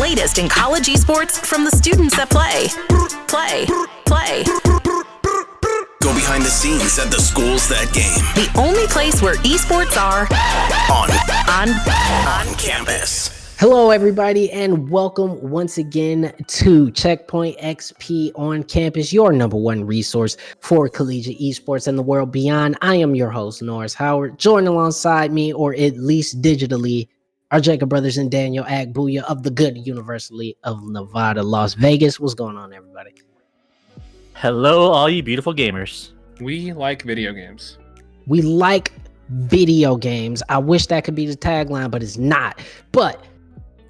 latest in college esports from the students that play. Go behind the scenes at the schools that game. The only place where esports are on campus. Hello, everybody, and welcome once again to CheckpointXP On Campus, your number one resource for collegiate esports and the world beyond. I am your host, Norris Howard. Joined alongside me, or at least digitally, our Jacob brothers and Daniel Agbuya of the good University of Nevada, Las Vegas. What's going on, everybody? Hello, all you beautiful gamers. We like video games. We like video games. I wish that could be the tagline, but it's not. But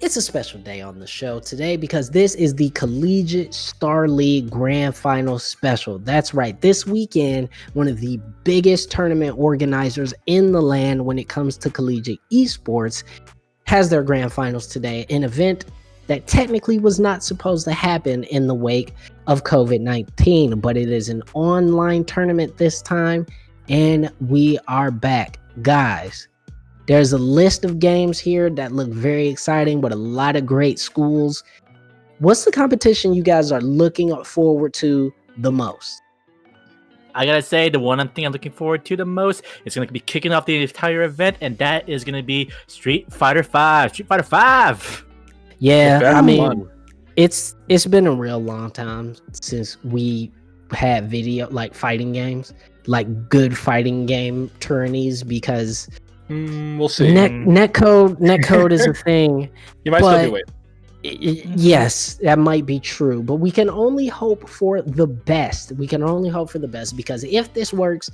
it's a special day on the show today because this is the Collegiate StarLeague Grand Finals special. That's right. This weekend, one of the biggest tournament organizers in the land when it comes to collegiate esports has their Grand Finals today, an event that technically was not supposed to happen in the wake of COVID-19, but it is an online tournament this time, and we are back. Guys, there's a list of games here that look very exciting, but a lot of great schools. What's the competition you guys are looking forward to the most? I gotta say, the one thing I'm looking forward to the most is going to be kicking off the entire event, and that is going to be Street Fighter 5. Street Fighter 5! Yeah, I mean, it's been a real long time since we had video, like fighting games, like good fighting game tourneys, because we'll see. Netcode is a thing. You might still be waiting. Yes, that might be true, but we can only hope for the best. Because if this works,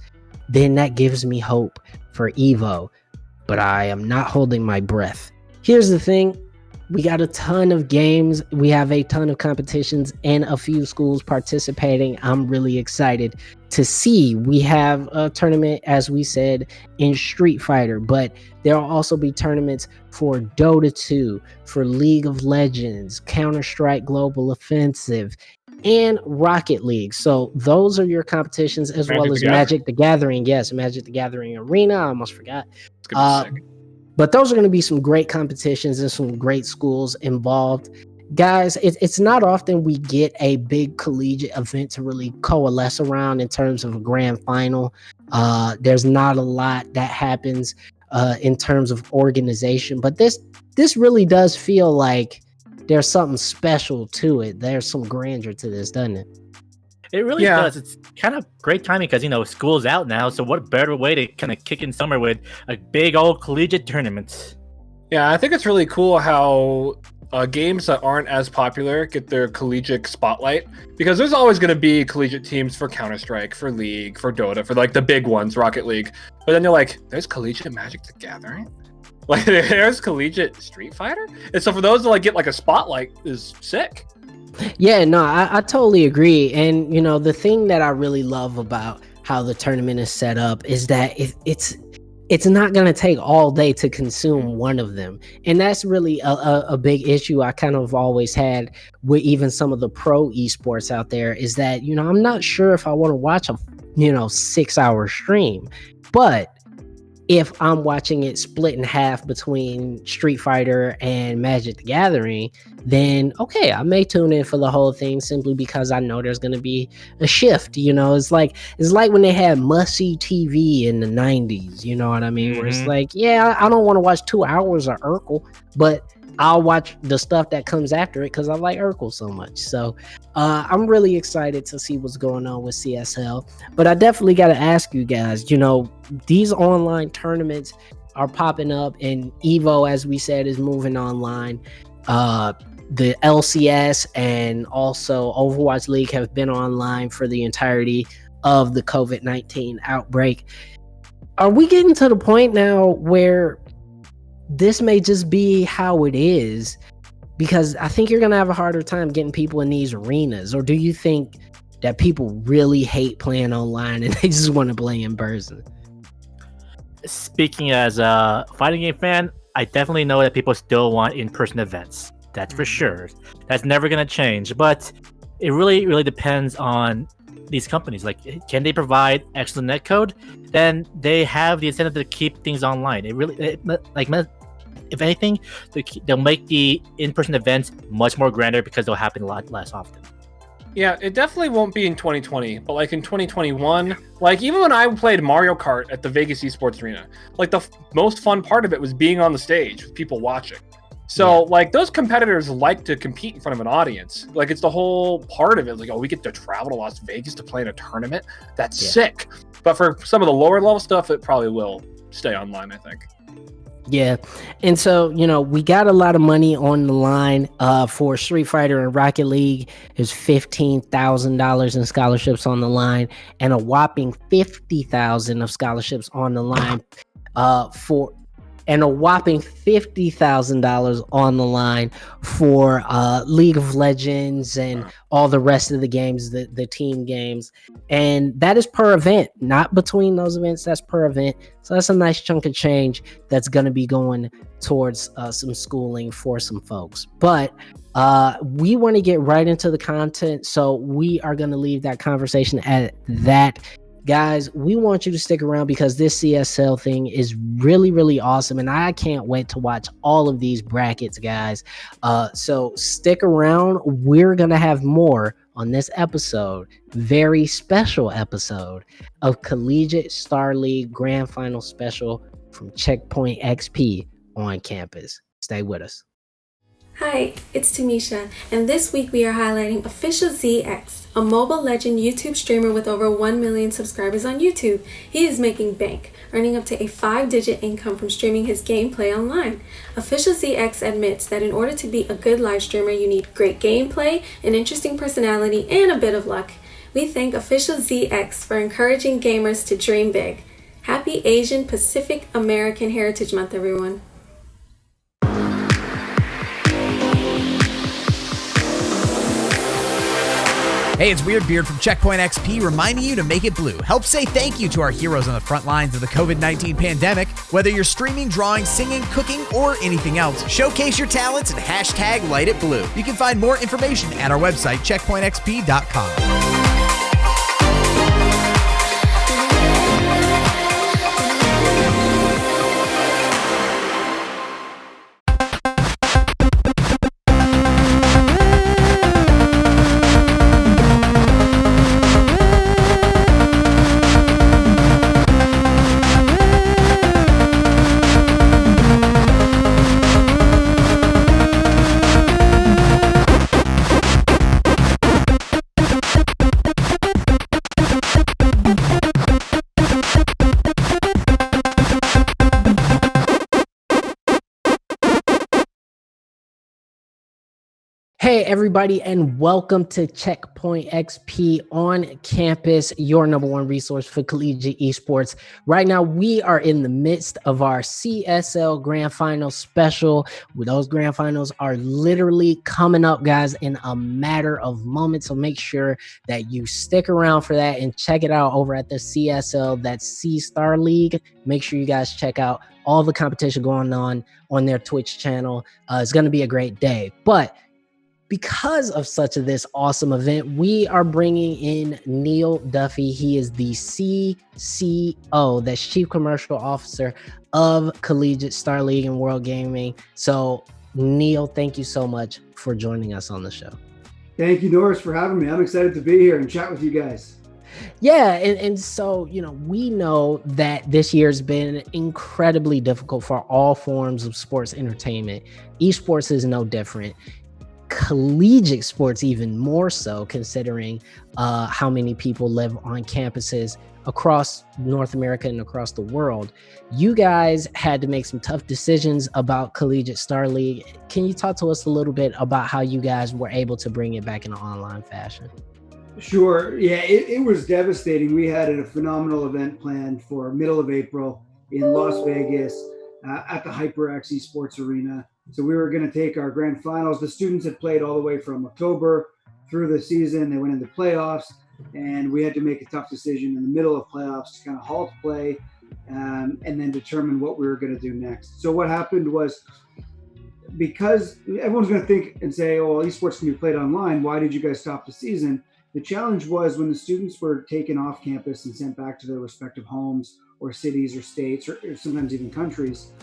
then that gives me hope for Evo. But I am not holding my breath. Here's the thing. We got a ton of games. We have a ton of competitions and a few schools participating. I'm really excited to see. We have a tournament, as we said, in Street Fighter, but there will also be tournaments for Dota 2, for League of Legends, Counter-Strike Global Offensive, and Rocket League. So those are your competitions, as well as Magic the Gathering. Yes, Magic the Gathering Arena. I almost forgot. But those are going to be some great competitions and some great schools involved. Guys, it's not often we get a big collegiate event to really coalesce around in terms of a grand final. There's not a lot that happens in terms of organization, but this really does feel like there's something special to it. There's some grandeur to this, doesn't it? It really does. It's kind of great timing because, school's out now, so what better way to kind of kick in summer with a big old collegiate tournament? Yeah, I think it's really cool how games that aren't as popular get their collegiate spotlight, because there's always going to be collegiate teams for Counter-Strike, for League, for Dota, for like the big ones, Rocket League. But then you're like, there's collegiate Magic the Gathering? Like, there's collegiate Street Fighter? And so for those to like get like a spotlight is sick. Yeah, no, I totally agree. And, the thing that I really love about how the tournament is set up is that it's not going to take all day to consume one of them. And that's really a big issue I kind of always had with even some of the pro esports out there, is that, I'm not sure if I want to watch a, 6-hour stream. But if I'm watching it split in half between Street Fighter and Magic the Gathering, then okay, I may tune in for the whole thing simply because I know there's going to be a shift. It's like when they had must-see TV in the 90s, you know what I mean? Where it's like, yeah, I don't want to watch 2 hours of Urkel, but I'll watch the stuff that comes after it because I like Urkel so much. So I'm really excited to see what's going on with CSL. But I definitely got to ask you guys, these online tournaments are popping up, and Evo, as we said, is moving online. The LCS and also Overwatch League have been online for the entirety of the COVID-19 outbreak. Are we getting to the point now where this may just be how it is? Because I think you're going to have a harder time getting people in these arenas. Or do you think that people really hate playing online and they just want to play in person? Speaking as a fighting game fan, I definitely know that people still want in-person events. That's for sure. That's never going to change. But it really, really depends on these companies. Like, can they provide excellent netcode? Then they have the incentive to keep things online. if anything, they'll make the in-person events much more grander because they'll happen a lot less often. Yeah, it definitely won't be in 2020, but like in 2021, like even when I played Mario Kart at the Vegas Esports Arena, like the most fun part of it was being on the stage with people watching. So like those competitors like to compete in front of an audience. Like it's the whole part of it. Like, oh, we get to travel to Las Vegas to play in a tournament. That's sick. But for some of the lower level stuff, it probably will stay online, I think. Yeah. And so, we got a lot of money on the line for Street Fighter and Rocket League. There's $15,000 in scholarships on the line and a whopping $50,000 of scholarships on the line for League of Legends and all the rest of the games, the team games. And that is per event, not between those events. That's per event. So that's a nice chunk of change that's going to be going towards some schooling for some folks. But we want to get right into the content. So we are going to leave that conversation at that. Guys, we want you to stick around because this CSL thing is really, really awesome. And I can't wait to watch all of these brackets, guys. So stick around. We're going to have more on this episode, very special episode of Collegiate StarLeague Grand Final Special from Checkpoint XP on campus. Stay with us. Hi, it's Tamisha, and this week we are highlighting Official ZX, a mobile legend YouTube streamer with over 1 million subscribers on YouTube. He is making bank, earning up to a 5-digit income from streaming his gameplay online. Official ZX admits that in order to be a good live streamer, you need great gameplay, an interesting personality, and a bit of luck. We thank Official ZX for encouraging gamers to dream big. Happy Asian Pacific American Heritage Month, everyone. Hey, it's Weird Beard from Checkpoint XP reminding you to make it blue. Help say thank you to our heroes on the front lines of the COVID-19 pandemic. Whether you're streaming, drawing, singing, cooking, or anything else, showcase your talents and hashtag Light It Blue. You can find more information at our website, checkpointxp.com. Hey, everybody, and welcome to Checkpoint XP on Campus, your number one resource for collegiate esports. Right now, we are in the midst of our CSL Grand Finals special. Those Grand Finals are literally coming up, guys, in a matter of moments. So make sure that you stick around for that and check it out over at the CSL, that's C Star League. Make sure you guys check out all the competition going on their Twitch channel. It's going to be a great day. But because of this awesome event, we are bringing in Neil Duffy. He is the CCO, that's Chief Commercial Officer of Collegiate StarLeague and World Gaming. So, Neil, thank you so much for joining us on the show. Thank you, Norris, for having me. I'm excited to be here and chat with you guys. Yeah, and so, we know that this year's been incredibly difficult for all forms of sports entertainment. Esports is no different. Collegiate sports even more so, considering how many people live on campuses across North America and across the world. You guys had to make some tough decisions about Collegiate StarLeague. Can you talk to us a little bit about how you guys were able to bring it back in an online fashion? Sure. Yeah, it was devastating. We had a phenomenal event planned for middle of April in Las Vegas at the HyperX Esports Arena. So we were going to take our grand finals. The students had played all the way from October through the season. They went into playoffs, and we had to make a tough decision in the middle of playoffs to kind of halt play and then determine what we were going to do next. So what happened was, because everyone's going to think and say, oh, well, esports can be played online, why did you guys stop the season? The challenge was when the students were taken off campus and sent back to their respective homes or cities or states or sometimes even countries,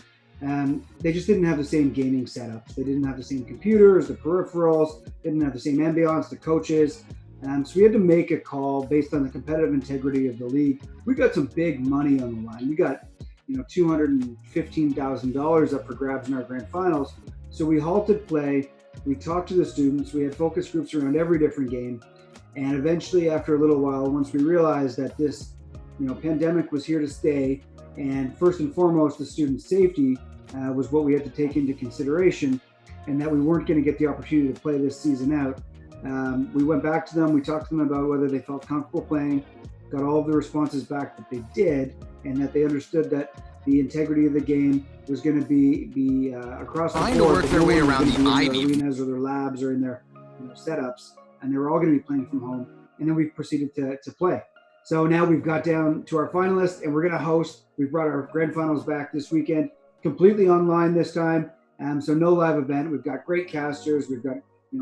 they just didn't have the same gaming setups. They didn't have the same computers, the peripherals, didn't have the same ambiance, the coaches. So we had to make a call based on the competitive integrity of the league. We got some big money on the line. We got, $215,000 up for grabs in our grand finals. So we halted play. We talked to the students. We had focus groups around every different game. And eventually, after a little while, once we realized that this, pandemic was here to stay, and first and foremost, the student safety was what we had to take into consideration, and that we weren't going to get the opportunity to play this season out. We went back to them. We talked to them about whether they felt comfortable playing, got all of the responses back that they did, and that they understood that the integrity of the game was going to be across the board. Trying to work their way around the ivy. Arenas or their labs or in their setups, and they were all going to be playing from home. And then we proceeded to play. So now we've got down to our finalists, and we're going to host. We've brought our grand finals back this weekend, completely online this time. So no live event. We've got great casters. We've got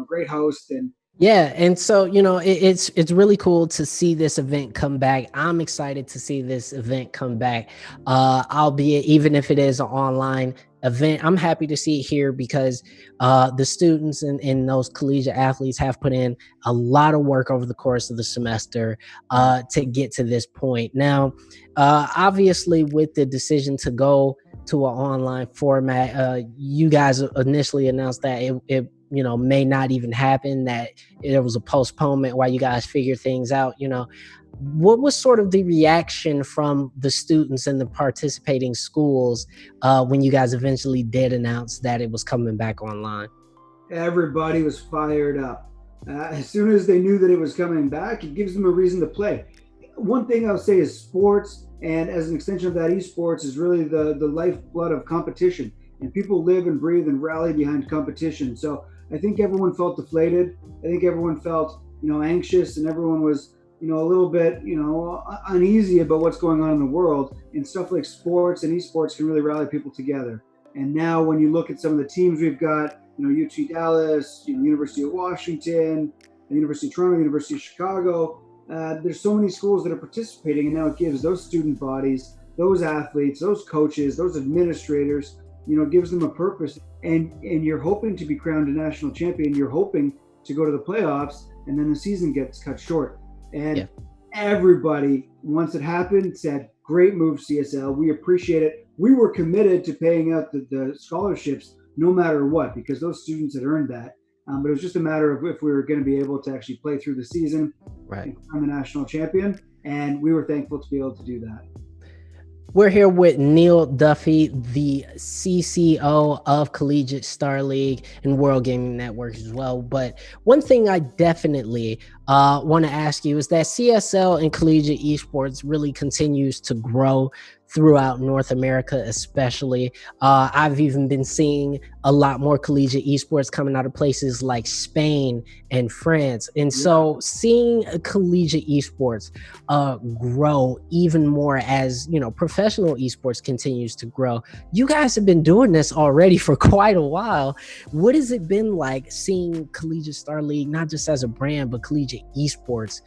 great hosts, and yeah, and so it's really cool to see this event come back. I'm excited to see this event come back, albeit even if it is an online event. I'm happy to see it here because the students and those collegiate athletes have put in a lot of work over the course of the semester to get to this point. Now, obviously, with the decision to go to an online format, you guys initially announced that it may not even happen, that there was a postponement while you guys figure things out. What was sort of the reaction from the students and the participating schools when you guys eventually did announce that it was coming back online? Everybody was fired up. As soon as they knew that it was coming back, it gives them a reason to play. One thing I'll say is sports, and as an extension of that, esports is really the lifeblood of competition. And people live and breathe and rally behind competition. So I think everyone felt deflated. I think everyone felt, anxious, and everyone was, a little bit, uneasy about what's going on in the world. And stuff like sports and esports can really rally people together. And now when you look at some of the teams we've got, UT Dallas, University of Washington, University of Toronto, University of Chicago, there's so many schools that are participating, and now it gives those student bodies, those athletes, those coaches, those administrators, it gives them a purpose. And you're hoping to be crowned a national champion. You're hoping to go to the playoffs, and then the season gets cut short. And everybody, once it happened, said, great move, CSL. We appreciate it. We were committed to paying out the scholarships no matter what, because those students had earned that. But it was just a matter of if we were going to be able to actually play through the season and become a national champion. And we were thankful to be able to do that. We're here with Neil Duffy, the CCO of Collegiate StarLeague and World Gaming Network as well. But one thing I definitely want to ask you is that CSL and collegiate esports really continues to grow throughout North America, especially. I've even been seeing a lot more collegiate esports coming out of places like Spain and France. And so seeing collegiate esports grow even more as, professional esports continues to grow. You guys have been doing this already for quite a while. What has it been like seeing Collegiate StarLeague, not just as a brand, but collegiate esports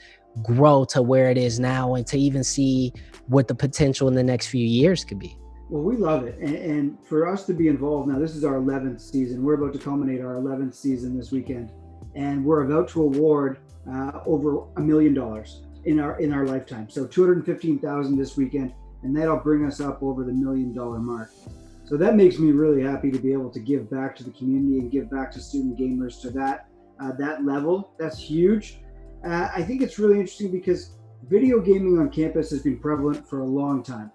grow to where it is now, and to even see what the potential in the next few years could be? Well, we love it. And for us to be involved now, this is our 11th season. We're about to culminate our 11th season this weekend. And we're about to award over $1 million in our lifetime. So $215,000 this weekend, and that'll bring us up over the $1 million mark. So that makes me really happy to be able to give back to the community and give back to student gamers to that level. That's huge. I think it's really interesting because video gaming on campus has been prevalent for a long time.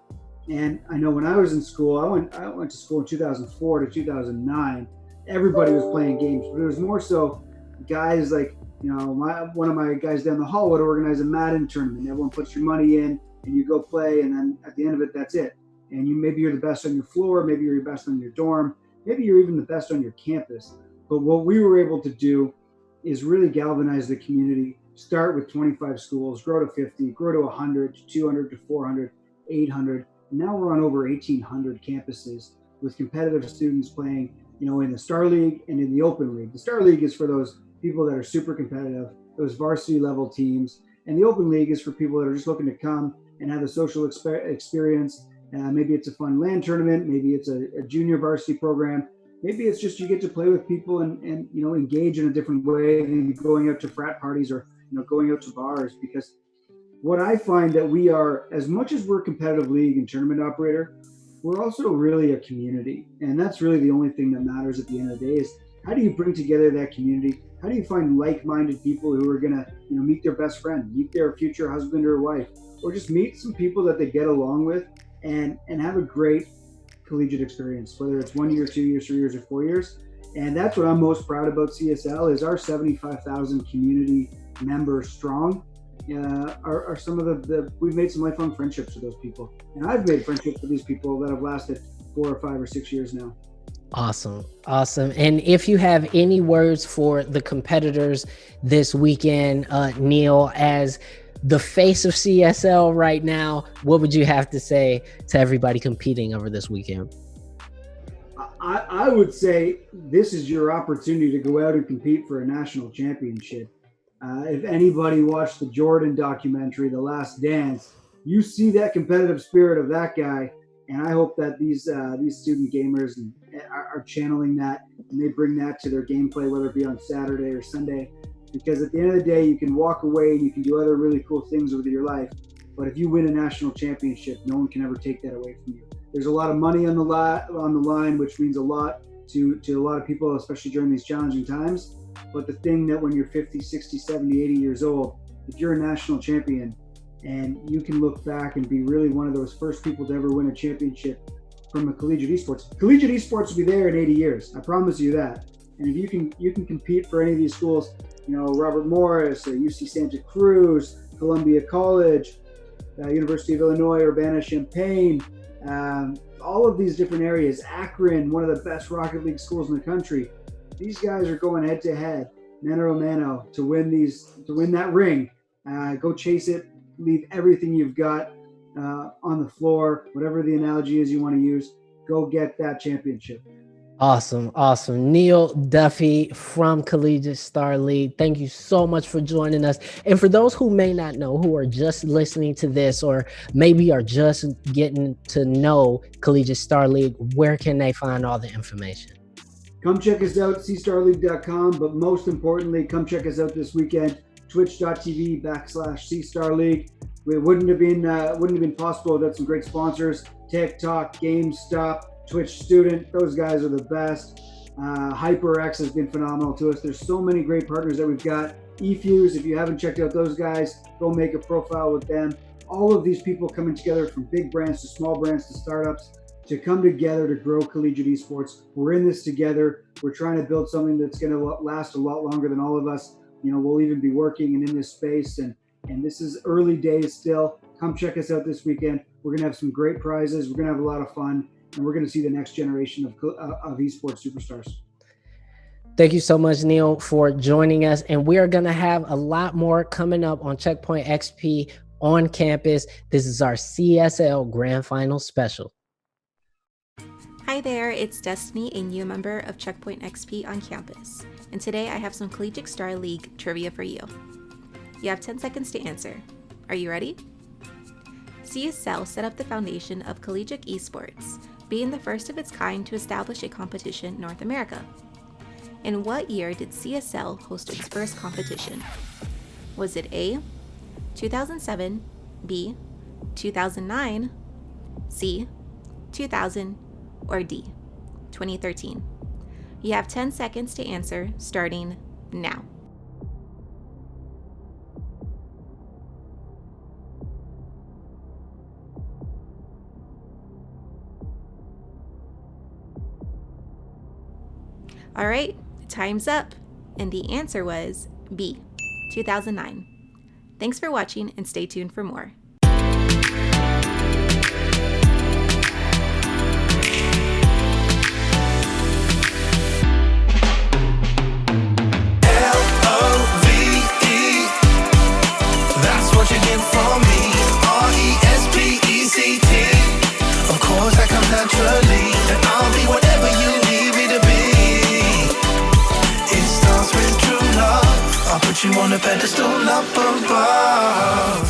And I know when I was in school, I went to school in 2004 to 2009. Everybody was playing games, but it was more so guys like, one of my guys down the hall would organize a Madden tournament. Everyone puts your money in and you go play, and then at the end of it, that's it. And maybe you're the best on your floor, maybe you're the best on your dorm, maybe you're even the best on your campus. But what we were able to do is really galvanize the community. Start with 25 schools, grow to 50, grow to 100, to 200, to 400, 800. Now we're on over 1,800 campuses with competitive students playing, in the Star League and in the Open League. The Star League is for those people that are super competitive, those varsity level teams. And the Open League is for people that are just looking to come and have a social experience Maybe it's a fun LAN tournament. Maybe it's a junior varsity program. Maybe it's just you get to play with people and engage in a different way than going out to frat parties or going out to bars. Because what I find that we are, as much as we're a competitive league and tournament operator, we're also really a community. And that's really the only thing that matters at the end of the day is how do you bring together that community? How do you find like-minded people who are going to meet their best friend, meet their future husband or wife, or just meet some people that they get along with and have a great collegiate experience, whether it's 1 year, 2 years, 3 years, or 4 years. And that's what I'm most proud about CSL is our 75,000 community members strong. Are some of the we've made some lifelong friendships with those people, and I've made friendships with these people that have lasted 4 or 5 or 6 years now. Awesome. And if you have any words for the competitors this weekend, Neil, as the face of CSL right now, what would you have to say to everybody competing over this weekend? I would say this is your opportunity to go out and compete for a national championship. If anybody watched the Jordan documentary, The Last Dance, you see that competitive spirit of that guy. And I hope that these student gamers are channeling that and they bring that to their gameplay, whether it be on Saturday or Sunday. Because at the end of the day, you can walk away and you can do other really cool things with your life. But if you win a national championship, no one can ever take that away from you. There's a lot of money on the line, which means a lot to a lot of people, especially during these challenging times. But the thing that when you're 50, 60, 70, 80 years old, if you're a national champion and you can look back and be really one of those first people to ever win a championship from a collegiate esports will be there in 80 years. I promise you that. And if you can compete for any of these schools, Robert Morris or UC Santa Cruz, Columbia College, University of Illinois, Urbana-Champaign, all of these different areas, Akron, one of the best Rocket League schools in the country. These guys are going head to head, mano a mano, to win that ring. Go chase it, leave everything you've got on the floor, whatever the analogy is you want to use, go get that championship. Awesome. Neil Duffy from Collegiate StarLeague, thank you so much for joining us. And for those who may not know, who are just listening to this or maybe are just getting to know Collegiate StarLeague, where can they find all the information? Come check us out, cstarleague.com, but most importantly, come check us out this weekend, twitch.tv/cstarleague. It wouldn't have been possible without some great sponsors, TikTok, GameStop, Twitch Student, those guys are the best. HyperX has been phenomenal to us. There's so many great partners that we've got. eFuse, if you haven't checked out those guys, go make a profile with them. All of these people coming together from big brands to small brands to startups to come together to grow collegiate esports. We're in this together. We're trying to build something that's going to last a lot longer than all of us. We'll even be working and in this space. And this is early days still. Come check us out this weekend. We're going to have some great prizes. We're going to have a lot of fun. And we're going to see the next generation of esports superstars. Thank you so much, Neil, for joining us. And we are going to have a lot more coming up on Checkpoint XP on campus. This is our CSL Grand Finals special. Hi there, it's Destiny, a new member of Checkpoint XP on campus. And today I have some Collegiate StarLeague trivia for you. You have 10 seconds to answer. Are you ready? CSL set up the foundation of collegiate esports, being the first of its kind to establish a competition in North America. In what year did CSL host its first competition? Was it A, 2007, B, 2009, C, 2000, or D, 2013? You have 10 seconds to answer, starting now. All right, time's up. And the answer was B, 2009. Thanks for watching and stay tuned for more. What you get from me, RESPECT. Of course that comes naturally, and I'll be whatever you need me to be. It starts with true love. I'll put you on a pedestal up above.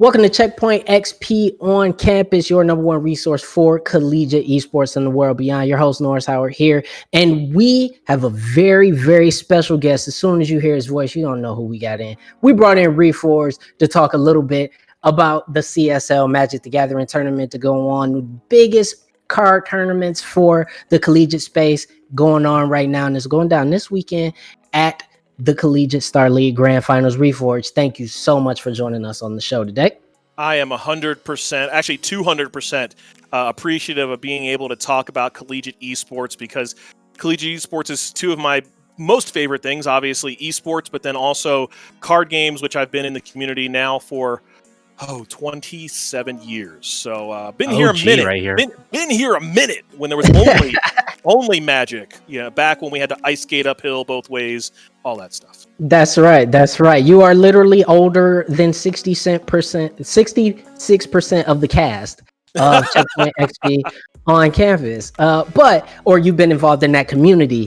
Welcome to Checkpoint XP On Campus, your number one resource for collegiate esports in the world beyond. Your host, Norris Howard here. And we have a very, very special guest. As soon as you hear his voice, you don't know who we got in. We brought in Reforgg to talk a little bit about the CSL Magic the Gathering tournament to go on. The biggest card tournaments for the collegiate space going on right now. And it's going down this weekend at the Collegiate StarLeague Grand Finals. Reforgg, thank you so much for joining us on the show today. I am 100%, actually 200% appreciative of being able to talk about collegiate esports, because collegiate esports is two of my most favorite things, obviously esports, but then also card games, which I've been in the community now for 27 years. So been here a minute. Right here. Been here a minute when there was only Magic. Yeah, back when we had to ice skate uphill both ways, all that stuff. That's right. That's right. You are literally older than 66% of the cast of Checkpoint XP On Campus. Or you've been involved in that community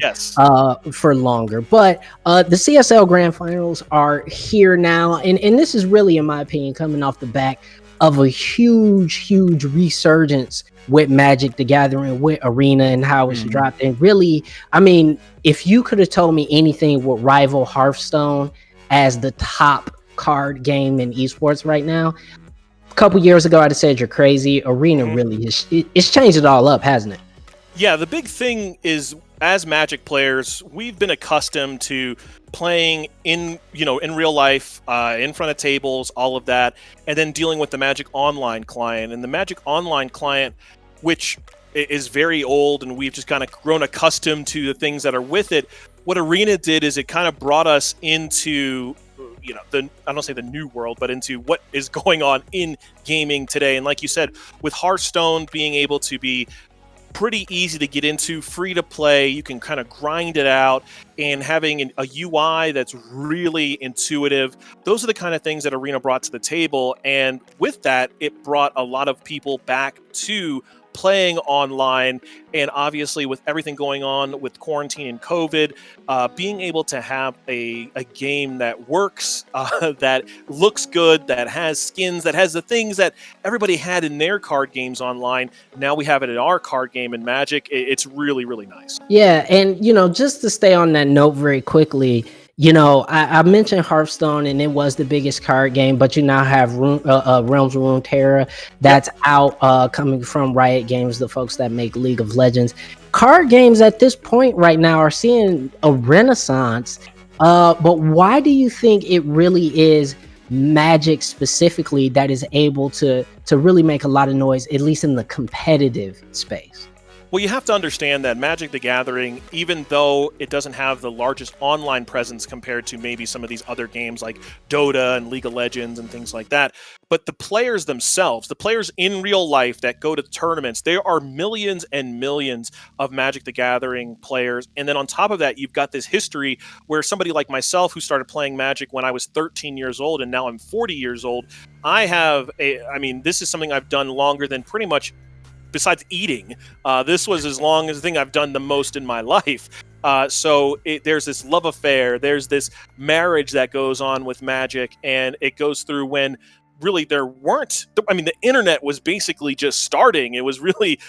for longer. But the CSL Grand Finals are here now. And this is really, in my opinion, coming off the back of a huge resurgence with Magic the Gathering, with Arena and how it's dropped. And really, I mean, if you could have told me anything would rival Hearthstone as the top card game in esports right now, a couple years ago I'd have said you're crazy. Arena really it's changed it all up, hasn't it? Yeah, the big thing is, as Magic players, we've been accustomed to playing in real life, in front of tables, all of that, and then dealing with the Magic Online client. And the Magic Online client, which is very old, and we've just kind of grown accustomed to the things that are with it. What Arena did is it kind of brought us into, I don't say the new world, but into what is going on in gaming today. And like you said, with Hearthstone being able to be pretty easy to get into, free to play, you can kind of grind it out, and having a UI that's really intuitive. Those are the kind of things that Arena brought to the table. And with that, it brought a lot of people back to playing online. And obviously with everything going on with quarantine and COVID, being able to have a game that works, that looks good, that has skins, that has the things that everybody had in their card games online. Now we have it in our card game in Magic. It's really, really nice. Yeah. And, just to stay on that note very quickly, I mentioned Hearthstone, and it was the biggest card game, but you now have Realms of Runeterra that's out, coming from Riot Games, the folks that make League of Legends. Card games at this point right now are seeing a renaissance, but why do you think it really is Magic specifically that is able to really make a lot of noise, at least in the competitive space? Well, you have to understand that Magic the Gathering, even though it doesn't have the largest online presence compared to maybe some of these other games like Dota and League of Legends and things like that, but the players themselves, the players in real life that go to tournaments, there are millions and millions of Magic the Gathering players. And then on top of that, you've got this history where somebody like myself, who started playing Magic when I was 13 years old and now I'm 40 years old, this is something I've done longer than pretty much, besides eating, this was as long as the thing I've done the most in my life. So there's this love affair, there's this marriage that goes on with Magic, and it goes through when really there weren't, the internet was basically just starting. It was really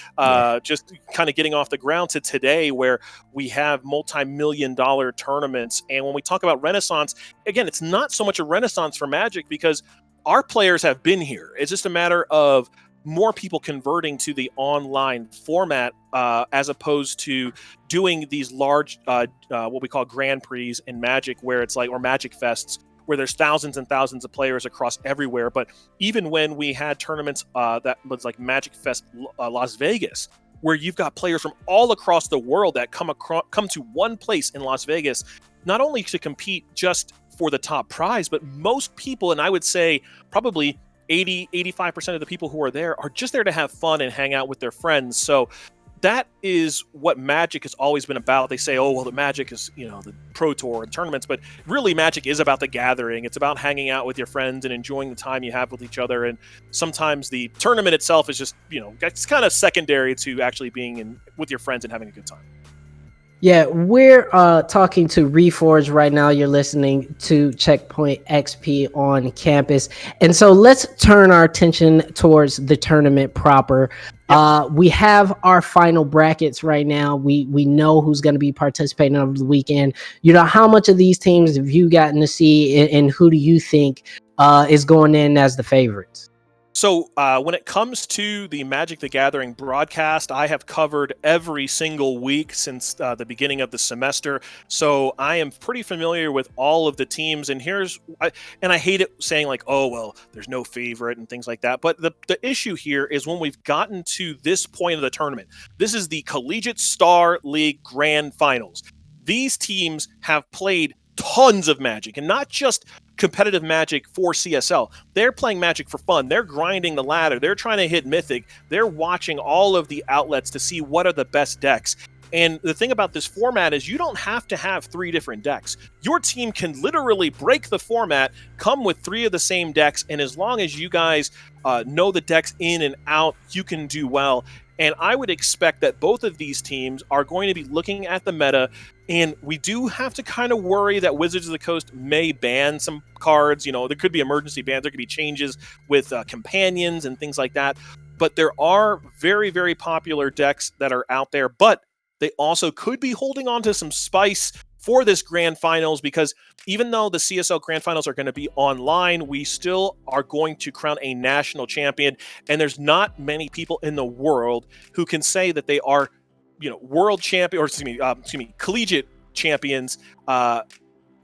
just kind of getting off the ground to today, where we have multi-million-dollar tournaments. And when we talk about Renaissance, again, it's not so much a Renaissance for Magic because our players have been here. It's just a matter of more people converting to the online format, as opposed to doing these large, what we call Grand Prix in Magic, where it's like, or Magic Fests, where there's thousands and thousands of players across everywhere. But even when we had tournaments that was like Magic Fest Las Vegas, where you've got players from all across the world that come to one place in Las Vegas, not only to compete just for the top prize, but most people, and I would say probably 85% of the people who are there are just there to have fun and hang out with their friends. So that is what Magic has always been about. They say, oh, well, the Magic is, the Pro Tour and tournaments, but really Magic is about the gathering. It's about hanging out with your friends and enjoying the time you have with each other. And sometimes the tournament itself is just, it's kind of secondary to actually being with your friends and having a good time. Yeah, we're talking to Reforgg right now. You're listening to Checkpoint XP on campus. And so let's turn our attention towards the tournament proper. We have our final brackets right now. We know who's going to be participating over the weekend. You know, how much of these teams have you gotten to see, and who do you think is going in as the favorites? So when it comes to the Magic the Gathering broadcast, I have covered every single week since the beginning of the semester. So I am pretty familiar with all of the teams. And and I hate it saying like, oh, well, there's no favorite and things like that. But the issue here is when we've gotten to this point of the tournament, this is the Collegiate StarLeague Grand Finals. These teams have played tons of Magic, and not just competitive Magic for CSL. They're playing Magic for fun. They're grinding the ladder. They're trying to hit Mythic. They're watching all of the outlets to see what are the best decks. And the thing about this format is you don't have to have 3 different decks. Your team can literally break the format, come with 3 of the same decks, and as long as you guys know the decks in and out, you can do well. And I would expect that both of these teams are going to be looking at the meta, and we do have to kind of worry that Wizards of the Coast may ban some cards. You know, there could be emergency bans, there could be changes with companions and things like that. But there are very, very popular decks that are out there, but they also could be holding on to some spice for this Grand Finals, because even though the CSL Grand Finals are going to be online, we still are going to crown a national champion, and there's not many people in the world who can say that they are, you know, world champion, or excuse me, collegiate champions.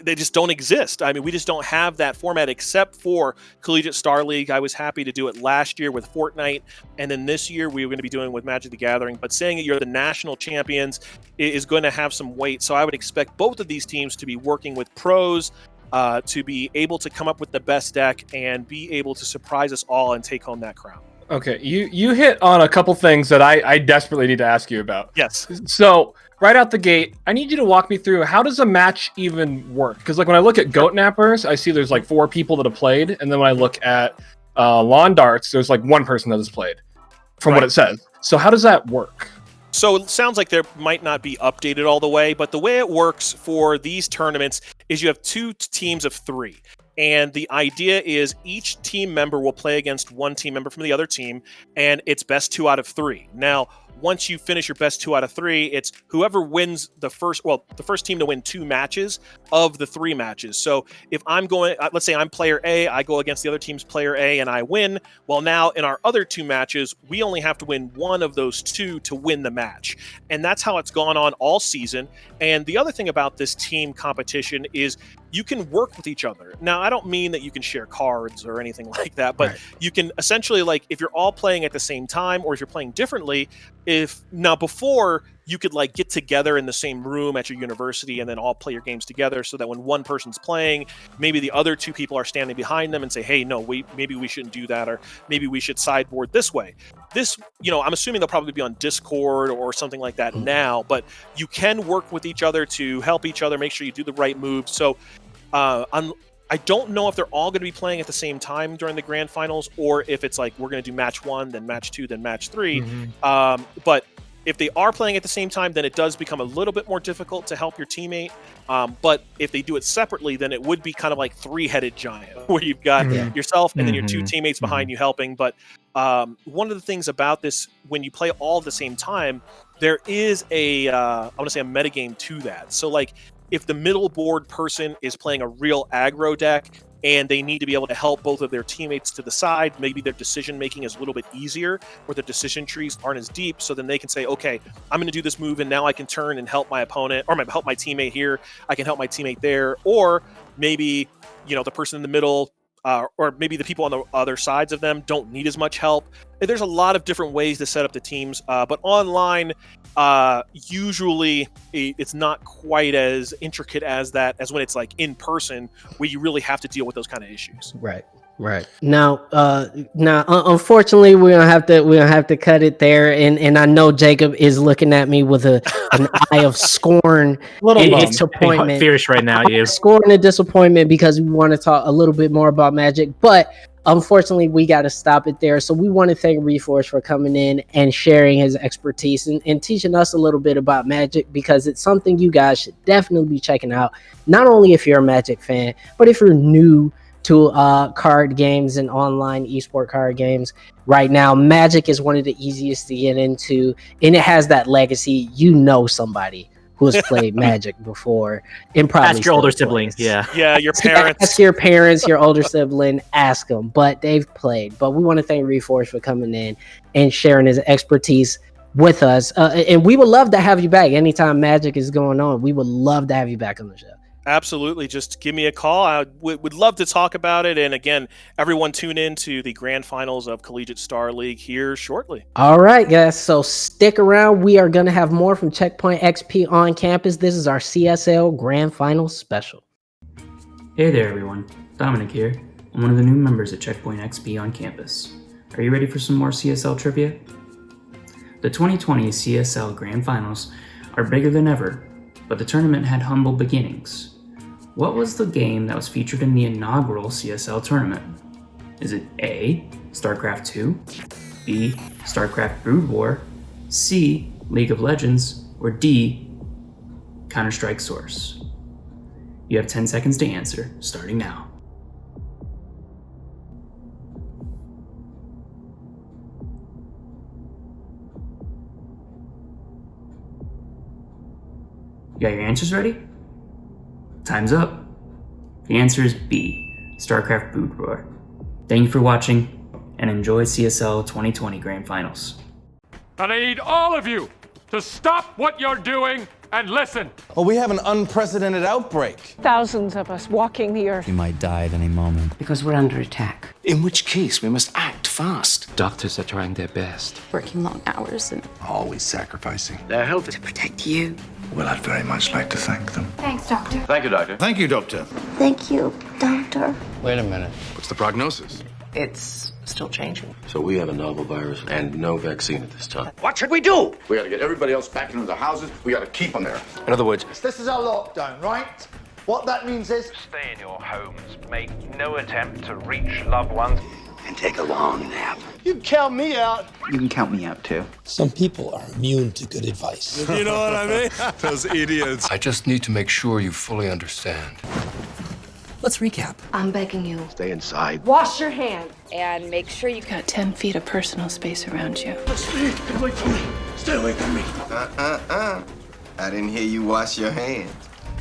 They just don't exist. I mean, we just don't have that format except for Collegiate StarLeague. I was happy to do it last year with Fortnite, and then this year we were going to be doing it with Magic the Gathering. But saying that you're the national champions is going to have some weight. So I would expect both of these teams to be working with pros to be able to come up with the best deck and be able to surprise us all and take home that crown. Okay, you hit on a couple things that I desperately need to ask you about. Yes. So right out the gate, I need you to walk me through, how does a match even work? Because like when I look at Goat Nappers, I see there's like 4 people that have played, and then when I look at Lawn Darts, there's like 1 person that has played, from what it says. So how does that work? So it sounds like there might not be updated all the way, but the way it works for these tournaments is you have 2 teams of 3. And the idea is each team member will play against 1 team member from the other team, and it's best 2 out of 3. Now, once you finish your best 2 out of 3, it's whoever wins the first team to win 2 matches of the 3 matches. So if I'm going, let's say I'm player A, I go against the other team's player A and I win. Well, now in our other 2 matches, we only have to win 1 of those 2 to win the match. And that's how it's gone on all season. And the other thing about this team competition is you can work with each other. Now, I don't mean that you can share cards or anything like that, but you can essentially, like, if you're all playing at the same time, or if you're playing differently, before you could like get together in the same room at your university and then all play your games together, so that when one person's playing, maybe the other 2 people are standing behind them and say, hey, no, maybe we shouldn't do that, or maybe we should sideboard this way. This, you know, I'm assuming they'll probably be on Discord or something like that now, but you can work with each other to help each other, make sure you do the right moves. So I don't know if they're all going to be playing at the same time during the Grand Finals, or if it's like we're going to do match 1, then match 2, then match 3. But if they are playing at the same time, then it does become a little bit more difficult to help your teammate. But if they do it separately, then it would be kind of like 3-headed giant, where you've got yourself and then your 2 teammates behind you helping. But one of the things about this, when you play all at the same time, there is I want to say a metagame to that. So like, if the middle board person is playing a real aggro deck and they need to be able to help both of their teammates to the side, maybe their decision making is a little bit easier, or their decision trees aren't as deep, so then they can say, okay, I'm going to do this move and now I can turn and help my opponent, or help my teammate here, I can help my teammate there. Or maybe, you know, the person in the middle, or maybe the people on the other sides of them don't need as much help. There's a lot of different ways to set up the teams, but online, usually it's not quite as intricate as when it's like in person, where you really have to deal with those kind of issues. Right. Now, unfortunately, we're gonna have to cut it there. And I know Jacob is looking at me with an eye of scorn and disappointment. Fierce right now, you scorn and disappointment, because we want to talk a little bit more about Magic. But Unfortunately, we got to stop it there. So we want to thank Reforgg for coming in and sharing his expertise and teaching us a little bit about Magic, because it's something you guys should definitely be checking out. Not only if you're a Magic fan, but if you're new to card games and online esport card games. Right now, Magic is one of the easiest to get into, and it has that legacy. You know somebody who has played Magic before and probably Ask your older plays. sibling, yeah. Yeah, your parents. Ask your parents, your older sibling, ask them, but they've played. But we want to thank Reforgg for coming in and sharing his expertise with us. And we would love to have you back anytime Magic is going on. We would love to have you back on the show. Absolutely. Just give me a call. I would love to talk about it. And again, everyone tune in to the grand finals of Collegiate StarLeague here shortly. All right, guys. So stick around. We are going to have more from Checkpoint XP on campus. This is our CSL Grand Finals special. Hey there, everyone. Dominic here. I'm one of the new members at Checkpoint XP on campus. Are you ready for some more CSL trivia? The 2020 CSL Grand Finals are bigger than ever, but the tournament had humble beginnings. What was the game that was featured in the inaugural CSL tournament? Is it A, StarCraft 2, B, StarCraft Brood War, C, League of Legends, or D, Counter-Strike Source? You have 10 seconds to answer, starting now. You got your answers ready? Time's up. The answer is B, StarCraft Brood War. Thank you for watching, and enjoy CSL 2020 Grand Finals. And I need all of you to stop what you're doing and listen. Well, we have an unprecedented outbreak. Thousands of us walking the earth. We might die at any moment. Because we're under attack. In which case, we must act fast. Doctors are trying their best. Working long hours and always sacrificing their health to protect you. Well, I'd very much like to thank them. Thanks, Doctor. Thank you, Doctor. Thank you, Doctor. Thank you, Doctor. Wait a minute. What's the prognosis? It's still changing. So we have a novel virus and no vaccine at this time. What should we do? We gotta get everybody else back into their houses. We gotta keep them there. In other words, this is our lockdown, right? What that means is stay in your homes, make no attempt to reach loved ones, and take a long nap. You can count me out. You can count me out too. Some people are immune to good advice. You know what I mean? Those idiots. I just need to make sure you fully understand. Let's recap. I'm begging you. Stay inside. Wash your hands. And make sure you got 10 feet of personal space around you. Stay away from me. Stay away from me. I didn't hear you wash your hands.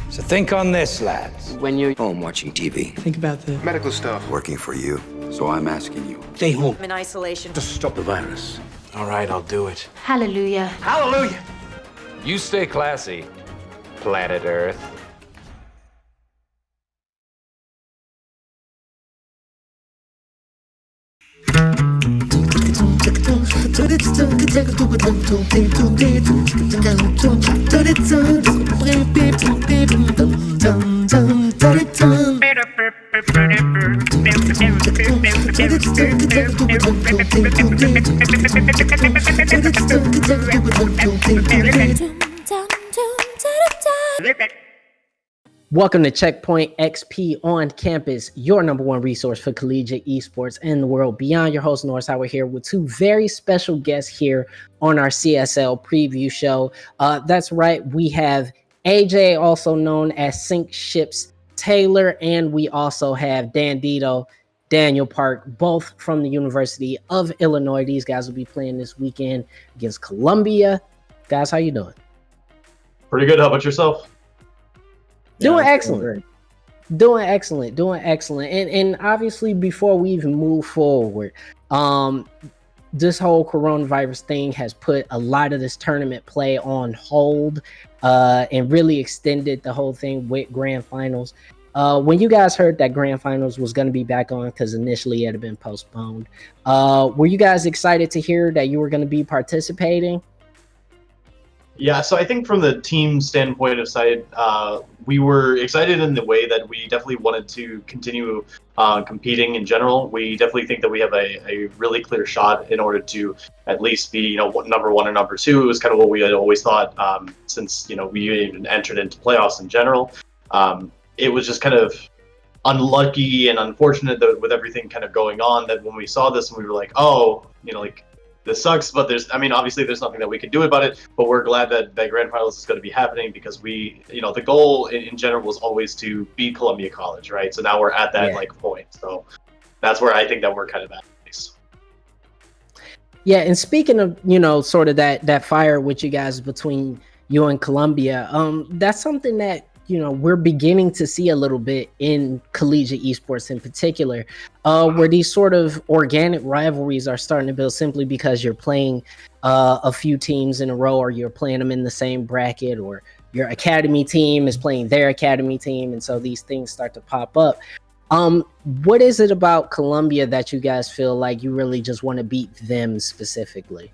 So think on this, lads. When you're home watching TV. Think about the medical stuff. Working for you. So I'm asking you. Stay home. I'm in isolation. Just stop the virus. All right, I'll do it. Hallelujah. Hallelujah. You stay classy, planet Earth. Welcome to Checkpoint XP on campus, your number one resource for collegiate esports and the world beyond. Your host, Norris Howard, here with two very special guests here on our CSL preview show. That's right, we have AJ, also known as Sink Ships Taylor, and we also have Daniel Park, both from the University of Illinois. These guys will be playing this weekend against Columbia. Guys, how you doing? Pretty good. How about yourself? Doing excellent. And obviously, before we even move forward, this whole coronavirus thing has put a lot of this tournament play on hold, and really extended the whole thing with grand finals. When you guys heard that grand finals was going to be back on, because initially it had been postponed, were you guys excited to hear that you were going to be participating? Yeah, so I think from the team standpoint of side, we were excited in the way that we definitely wanted to continue competing in general. We definitely think that we have a really clear shot in order to at least be, number one or number two. It was kind of what we had always thought since, we even entered into playoffs in general. It was just kind of unlucky and unfortunate that with everything kind of going on, that when we saw this and we were like, oh, like this sucks, but obviously there's nothing that we can do about it, but we're glad that Grand Finals is going to be happening because we, the goal in general was always to beat Columbia College, right? So now we're at that point. So that's where I think that we're kind of at. Yeah, and speaking of, sort of that fire with you guys between you and Columbia, that's something that, we're beginning to see a little bit in collegiate esports in particular, where these sort of organic rivalries are starting to build simply because you're playing a few teams in a row, or you're playing them in the same bracket, or your academy team is playing their academy team, and so these things start to pop up. What is it about Columbia that you guys feel like you really just want to beat them specifically?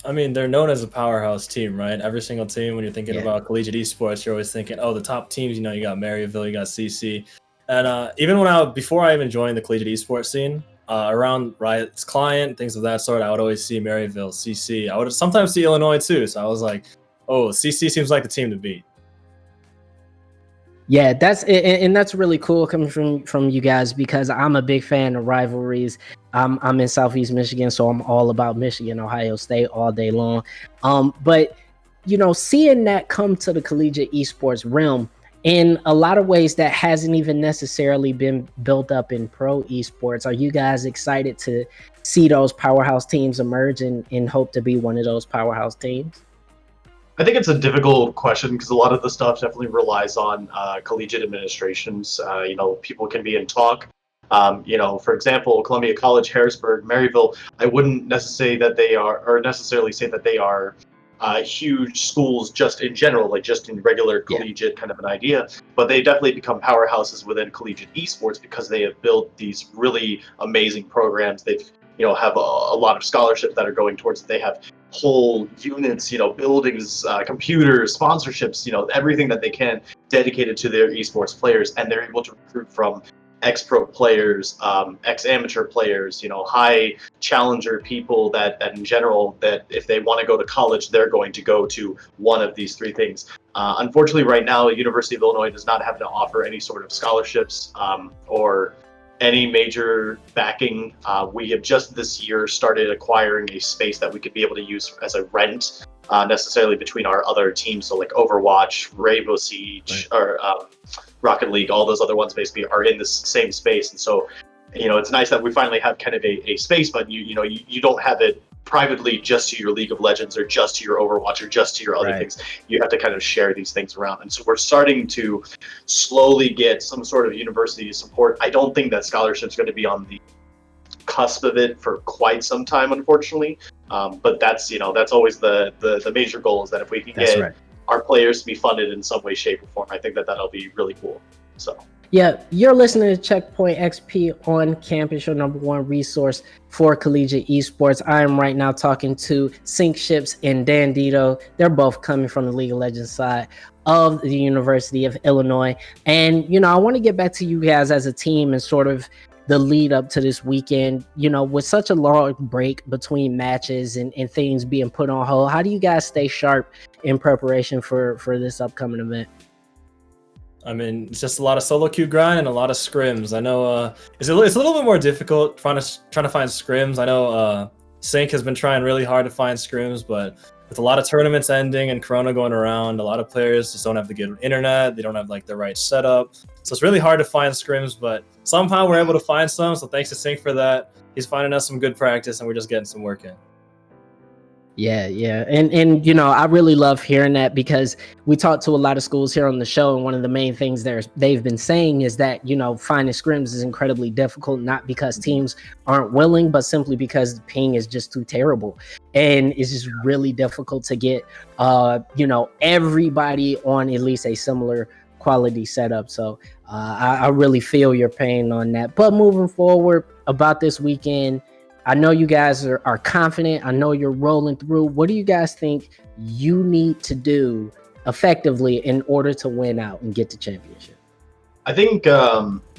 I mean, they're known as a powerhouse team, right? Every single team, when you're thinking about collegiate esports, you're always thinking, oh, the top teams, you got Maryville, you got CC. And even before I even joined the collegiate esports scene, around Riot's client, things of that sort, I would always see Maryville, CC. I would sometimes see Illinois too. So I was like, oh, CC seems like the team to beat. Yeah, that's really cool coming from you guys, because I'm a big fan of rivalries. I'm in Southeast Michigan, so I'm all about Michigan, Ohio State all day long. But seeing that come to the collegiate esports realm in a lot of ways that hasn't even necessarily been built up in pro esports, are you guys excited to see those powerhouse teams emerge and hope to be one of those powerhouse teams? I think it's a difficult question because a lot of the stuff definitely relies on collegiate administrations. People can be in talk. For example, Columbia College, Harrisburg, Maryville, I wouldn't necessarily say that they are huge schools just in general, like just in regular collegiate kind of an idea, but they definitely become powerhouses within collegiate esports because they have built these really amazing programs. They've have a lot of scholarships that are going towards it. They have whole units, buildings, computers, sponsorships, everything that they can dedicated to their esports players, and they're able to recruit from ex-pro players, ex-amateur players, high challenger people that in general, that if they want to go to college, they're going to go to one of these three things. Unfortunately, right now, University of Illinois does not have to offer any sort of scholarships or any major backing. We have just this year started acquiring a space that we could be able to use as a rent, necessarily between our other teams. So like Overwatch, Rainbow Siege, or Rocket League, all those other ones basically are in this same space. And so, it's nice that we finally have kind of a space, but you don't have it privately just to your League of Legends or just to your Overwatch or just to your other things. You have to kind of share these things around. And so we're starting to slowly get some sort of university support. I don't think that scholarship's going to be on the cusp of it for quite some time, unfortunately. But that's always the major goal, is that if we can get our players to be funded in some way, shape, or form, I think that'll be really cool. So. Yeah, you're listening to Checkpoint XP on Campus, your #1 resource for collegiate esports. I am right now talking to Sink Ships and Dan Dito. They're both coming from the League of Legends side of the University of Illinois. And, I want to get back to you guys as a team and sort of the lead up to this weekend. With such a long break between matches and things being put on hold, how do you guys stay sharp in preparation for this upcoming event? I mean, it's just a lot of solo queue grind and a lot of scrims. I know it's a little bit more difficult trying to find scrims. I know Sync has been trying really hard to find scrims, but with a lot of tournaments ending and Corona going around, a lot of players just don't have the good internet. They don't have the right setup. So it's really hard to find scrims, but somehow we're able to find some. So thanks to Sync for that. He's finding us some good practice and we're just getting some work in. Yeah. And I really love hearing that, because we talked to a lot of schools here on the show, and one of the main things they've been saying is that, finding scrims is incredibly difficult, not because teams aren't willing, but simply because the ping is just too terrible. And it's just really difficult to get, everybody on at least a similar quality setup. So I really feel your pain on that. But moving forward about this weekend, I know you guys are confident. I know you're rolling through. What do you guys think you need to do effectively in order to win out and get the championship? I think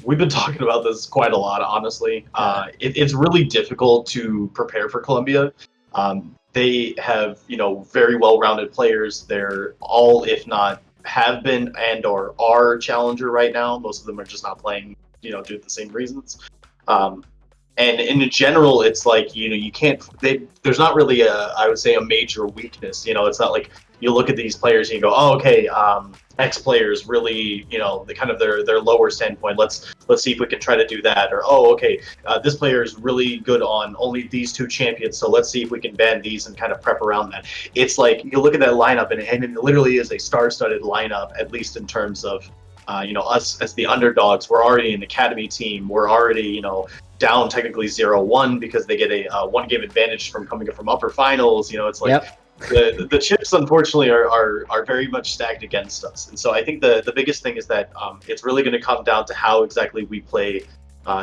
we've been talking about this quite a lot, honestly. It's really difficult to prepare for Columbia. They have, very well-rounded players. They're all, if not have been and or are challenger right now. Most of them are just not playing due to the same reasons. And in general, it's like, you can't, there's not really I would say a major weakness. It's not like you look at these players and you go, oh, okay, X players really, the kind of their lower standpoint. Let's see if we can try to do that. Or, oh, okay, this player is really good on only these 2 champions, so let's see if we can ban these and kind of prep around that. It's like, you look at that lineup and it literally is a star-studded lineup, at least in terms of, us as the underdogs. We're already an academy team. We're already, down technically 0-1 because they get a 1-game advantage from coming up from upper finals. It's like the chips unfortunately are very much stacked against us. And so I think the biggest thing is that it's really going to come down to how exactly we play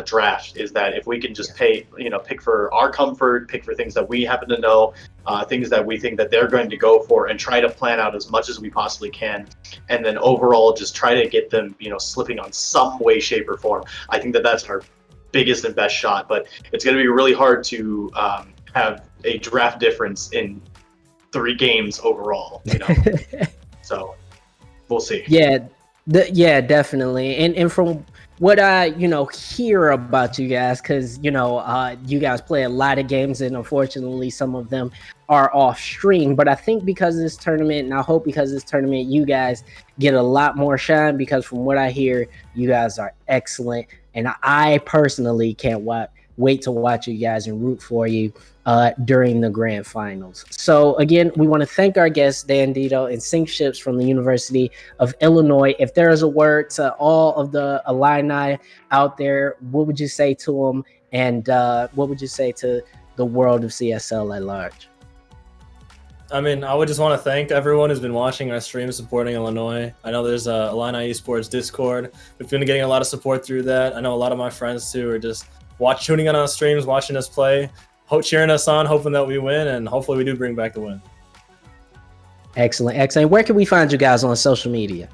draft. Is that if we can just pick for our comfort, pick for things that we happen to know, things that we think that they're going to go for, and try to plan out as much as we possibly can, and then overall just try to get them slipping on some way, shape, or form. I think that's our biggest and best shot, but it's going to be really hard to have a draft difference in 3 games overall. So we'll see. Yeah, definitely. And from what I hear about you guys, because you guys play a lot of games, and unfortunately some of them are off stream, but I think because of this tournament, and I hope because of this tournament, you guys get a lot more shine, because from what I hear, you guys are excellent. And I personally can't wait to watch you guys and root for you during the grand finals. So again, we want to thank our guests, Dan Dito and Sync Ships from the University of Illinois. If there is a word to all of the alumni out there, what would you say to them? And what would you say to the world of CSL at large? I mean, I would just want to thank everyone who's been watching our stream, supporting Illinois. I know there's a Illini Esports Discord. We've been getting a lot of support through that. I know a lot of my friends too are just tuning in on streams, watching us play, cheering us on, hoping that we win, and hopefully we do bring back the win. Excellent. Where can we find you guys on social media?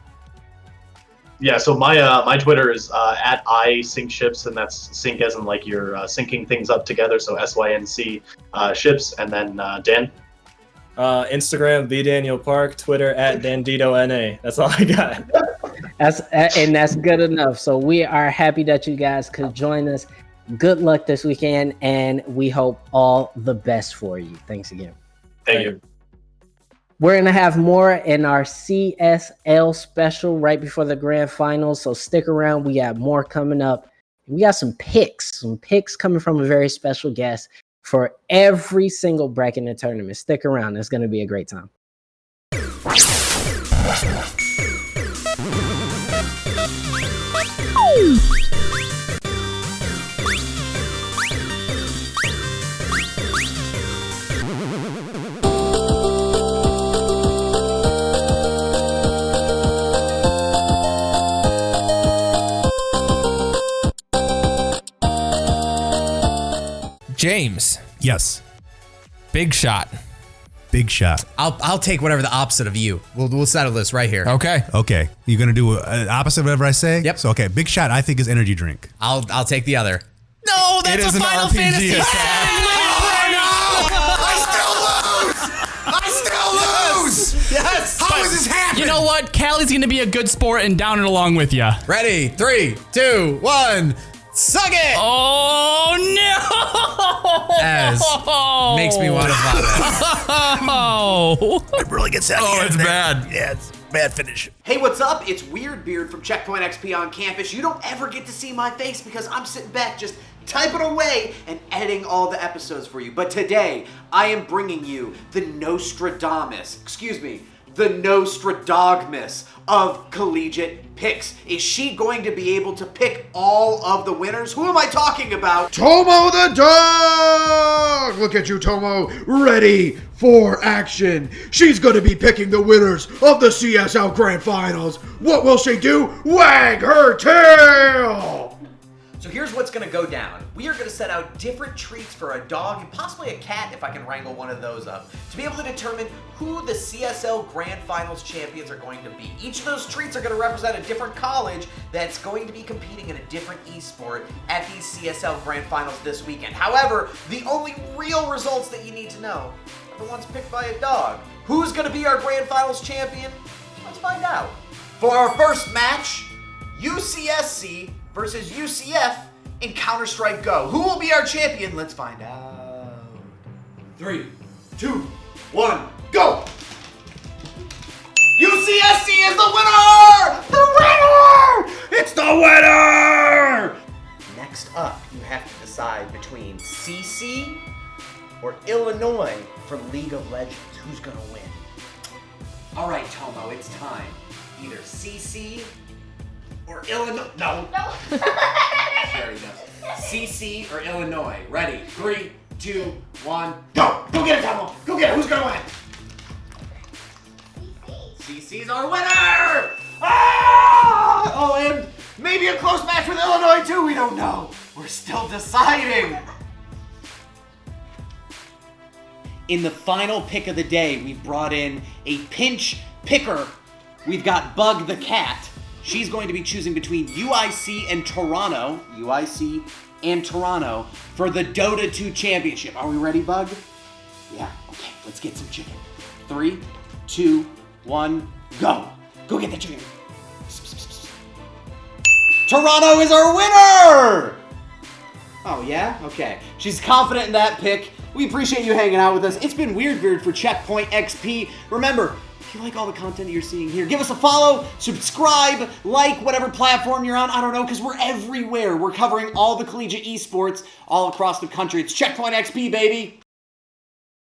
Yeah, so my Twitter is at @ISyncShips, and that's sync as in like you're syncing things up together. So SYNC ships, and then Dan. Instagram @BDanielPark, Twitter @DanditoNA. That's all I got. That's good enough. So we are happy that you guys could join us. Good luck this weekend, and we hope all the best for you. Thanks again. Thank you. We're going to have more in our CSL special right before the grand finals, so stick around. We got more coming up. We got some picks coming from a very special guest for every single bracket in the tournament. Stick around. It's going to be a great time. James. Yes. Big shot. Big shot. I'll take whatever the opposite of you. We'll settle this right here. Okay. You're gonna do opposite of whatever I say? Yep. So big shot I think is energy drink. I'll take the other. No, that's It is a an Final RPG Fantasy attack. I still lose. Yes. How is this happening? You know what? Callie's gonna be a good sport and down it along with you. Ready? 3, 2, 1. Suck it! Oh no! As makes me want to vomit. It really gets out. Oh, it's bad. Yeah, it's bad finish. Hey, what's up? It's Weird Beard from CheckpointXP On Campus. You don't ever get to see my face because I'm sitting back just typing away and editing all the episodes for you. But today, I am bringing you the Nostradagmus of Collegiate Picks. Is she going to be able to pick all of the winners? Who am I talking about? Tomo the dog! Look at you, Tomo. Ready for action. She's going to be picking the winners of the CSL Grand Finals. What will she do? Wag her tail! So here's what's going to go down. We are going to set out different treats for a dog and possibly a cat if I can wrangle one of those up to be able to determine who the CSL Grand Finals champions are going to be. Each of those treats are going to represent a different college that's going to be competing in a different esport at these CSL Grand Finals this weekend. However, the only real results that you need to know are the ones picked by a dog. Who's going to be our Grand Finals champion? Let's find out. For our first match, UCSC versus UCF in Counter-Strike Go. Who will be our champion? Let's find out. 3, 2, 1, go! UCSC is the winner! The winner! It's the winner! Next up, you have to decide between CC or Illinois for League of Legends. Who's gonna win? All right, Tomo, it's time. Either CC or Illinois. No. There he goes. CC or Illinois. Ready? 3, 2, 1, go! Go get it, Tomo! Go get it! Who's gonna win? CC's our winner! Ah! Oh, and maybe a close match with Illinois too. We don't know. We're still deciding. In the final pick of the day, we've brought in a pinch picker. We've got Bug the Cat. She's going to be choosing between UIC and Toronto. UIC and Toronto for the Dota 2 Championship. Are we ready, Bug? Yeah, okay, let's get some chicken. 3, 2, 1, go. Go get the chicken. Toronto is our winner! Oh, yeah? Okay. She's confident in that pick. We appreciate you hanging out with us. It's been weird for Checkpoint XP. Remember, if you like all the content that you're seeing here, give us a follow, subscribe, like whatever platform you're on. I don't know, because we're everywhere. We're covering all the collegiate esports all across the country. It's Checkpoint XP, baby.